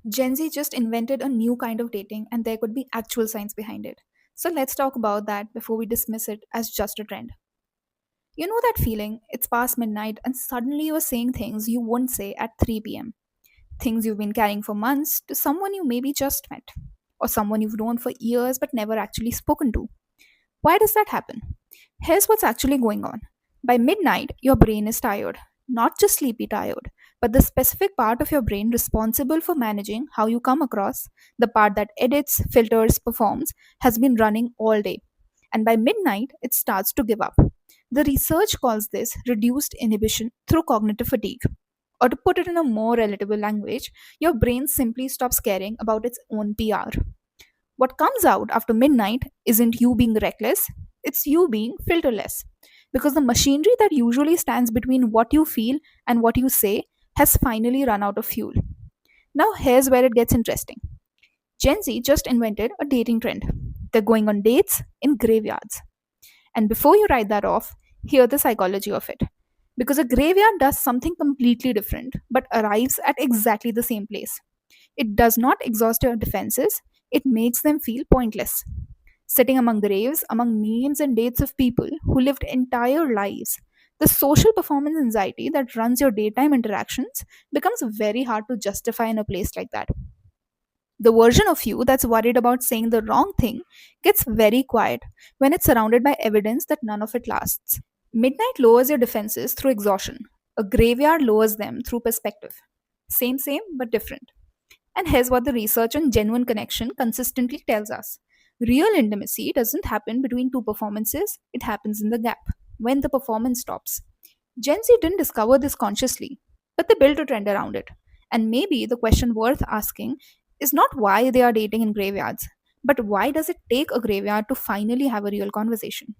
Gen Z just invented a new kind of dating and there could be actual science behind it. So let's talk about that before we dismiss it as just a trend. You know that feeling? It's past midnight and suddenly you're saying things you wouldn't say at 3 p.m. Things you've been carrying for months to someone you maybe just met, or someone you've known for years but never actually spoken to. Why does that happen? Here's what's actually going on. By midnight, your brain is tired. Not just sleepy tired, but the specific part of your brain responsible for managing how you come across, the part that edits, filters, performs, has been running all day. And by midnight, it starts to give up. The research calls this reduced inhibition through cognitive fatigue. Or to put it in a more relatable language, your brain simply stops caring about its own PR. What comes out after midnight isn't you being reckless, it's you being filterless. Because the machinery that usually stands between what you feel and what you say has finally run out of fuel. Now, here's where it gets interesting. Gen Z just invented a dating trend. They're going on dates in graveyards. And before you write that off, hear the psychology of it. Because a graveyard does something completely different, but arrives at exactly the same place. It does not exhaust your defenses, it makes them feel pointless. Sitting among graves, among names and dates of people who lived entire lives, the social performance anxiety that runs your daytime interactions becomes very hard to justify in a place like that. The version of you that's worried about saying the wrong thing gets very quiet when it's surrounded by evidence that none of it lasts. Midnight lowers your defenses through exhaustion. A graveyard lowers them through perspective. Same, but different. And here's what the research on genuine connection consistently tells us. Real intimacy doesn't happen between two performances, it happens in the gap, when the performance stops. Gen Z didn't discover this consciously, but they built a trend around it. And maybe the question worth asking is not why they are dating in graveyards, but why does it take a graveyard to finally have a real conversation?